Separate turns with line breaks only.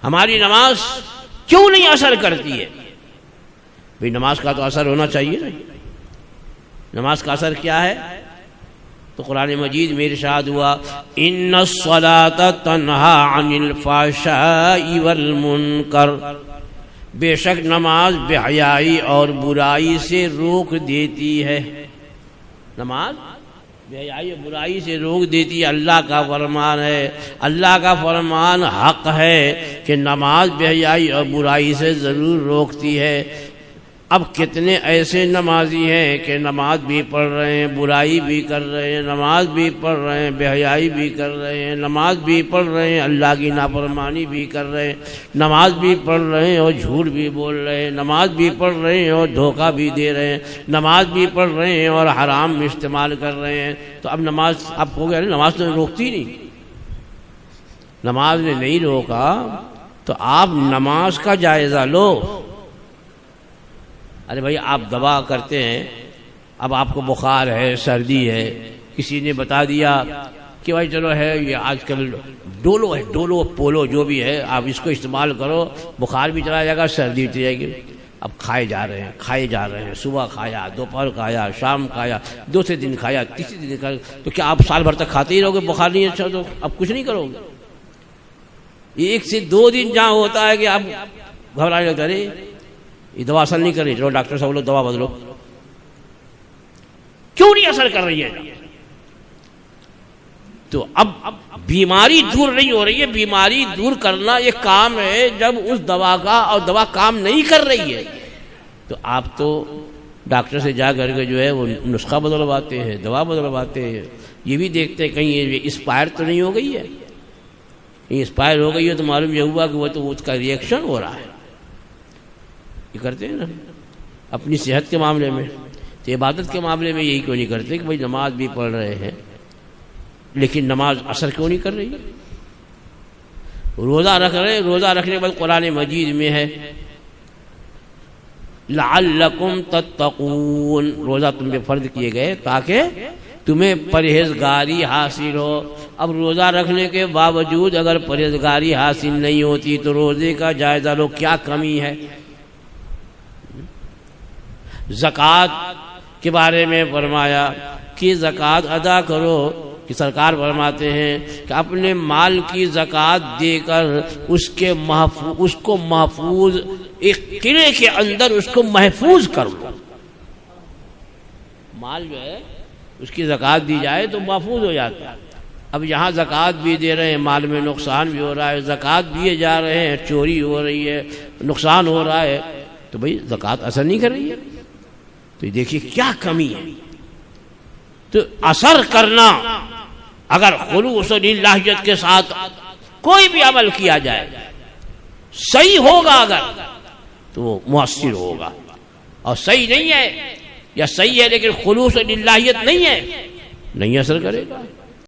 ہماری نماز کیوں نہیں اثر کرتی ہے؟ بھئی نماز کا تو اثر ہونا چاہیے نا. نماز کا اثر کیا ہے؟ تو قرآن مجید میں ارشاد ہوا ان الصلاۃ تنہی عن الفحشاء والمنکر، بے شک نماز بے حیائی اور برائی سے روک دیتی ہے. نماز بے حیائی اور برائی سے روک دیتی ہے. اللہ کا فرمان ہے، اللہ کا فرمان حق ہے کہ نماز بے حیائی اور برائی سے ضرور روکتی ہے. اب کتنے ایسے نمازی ہیں کہ نماز بھی پڑھ رہے ہیں، برائی بھی کر رہے ہیں، نماز بھی پڑھ رہے ہیں، بے حیائی بھی کر رہے ہیں، نماز بھی پڑھ رہے ہیں، اللہ کی نافرمانی بھی کر رہے ہیں، نماز بھی پڑھ رہے ہیں اور جھوٹ بھی بول رہے ہیں، نماز بھی پڑھ رہے ہیں اور دھوکہ بھی دے رہے ہیں، نماز بھی پڑھ رہے ہیں اور حرام میں استعمال کر رہے ہیں. تو اب نماز اب ہو گیا، نماز تو روکتی نہیں. نماز نے نہیں روکا تو آپ نماز کا جائزہ لو. ارے بھائی آپ دوا کرتے ہیں، اب آپ کو بخار ہے، سردی ہے، کسی نے بتا دیا کہ بھائی چلو ہے یہ آج کل ڈولو ہے، ڈولو پولو جو بھی ہے آپ اس کو استعمال کرو، بخار بھی چلا جائے گا، سردی بھی جائے گی. اب کھائے جا رہے ہیں، صبح کھایا، دوپہر کھایا، شام کھایا، دوسرے دن کھایا، تیسرے دن کھایا. تو کیا آپ سال بھر تک کھاتے ہی رہو گے؟ بخار نہیں اچھا تو اب کچھ نہیں کرو گے. 1 سے 2 دن جہاں ہوتا ہے کہ آپ گھبرانے لگتا ہے یہ دوا اثر نہیں کر رہی، چلو ڈاکٹر صاحب لوگ دوا بدلو. کیوں نہیں اثر کر رہی ہے؟ تو اب بیماری دور نہیں ہو رہی ہے. بیماری دور کرنا یہ کام ہے جب اس دوا کا، اور دوا کام نہیں کر رہی ہے تو آپ تو ڈاکٹر سے جا کر کے جو ہے وہ نسخہ بدلواتے ہیں، دوا بدلواتے ہیں. یہ بھی دیکھتے ہیں کہیں یہ اسپائر تو نہیں ہو گئی ہے. یہ اسپائر ہو گئی ہے تو معلوم یہ ہوا کہ وہ تو اس کا ریئیکشن ہو رہا ہے. یہ کرتے ہیں نا اپنی صحت کے معاملے میں. تو عبادت کے معاملے میں یہی کیوں نہیں کرتے کہ بھائی نماز بھی پڑھ رہے ہیں لیکن نماز اثر کیوں نہیں کر رہی ہے؟ روزہ رکھ رہے ہیں، روزہ رکھنے کے بعد قرآن مجید میں ہے لعلکم تتقون، روزہ تم پہ فرض کیے گئے تاکہ تمہیں پرہیزگاری حاصل ہو. اب روزہ رکھنے کے باوجود اگر پرہیزگاری حاصل نہیں ہوتی تو روزے کا جائزہ لو، کیا کمی ہے؟ زکوٰۃ کے بارے میں فرمایا کہ زکوٰۃ ادا کرو، کہ سرکار فرماتے ہیں کہ اپنے مال کی زکوٰۃ دے کر اس کو محفوظ، ایک قلعے کے اندر اس کو محفوظ کر لو. مال جو ہے اس کی زکوٰۃ دی جائے تو محفوظ ہو جاتا ہے. اب یہاں زکوٰۃ بھی دے رہے ہیں، مال میں نقصان بھی ہو رہا ہے، زکوٰۃ دیے جا رہے ہیں، چوری ہو رہی ہے، نقصان ہو رہا ہے، تو بھئی زکوٰۃ اثر نہیں کر رہی ہے. تو دیکھیے کیا کمی ہے. تو اثر کرنا، اگر خلوص و للہیت کے ساتھ کوئی بھی عمل کیا جائے صحیح ہوگا اگر تو وہ مؤثر ہوگا، اور صحیح نہیں ہے یا صحیح ہے لیکن خلوص و للہیت نہیں ہے، نہیں اثر کرے گا.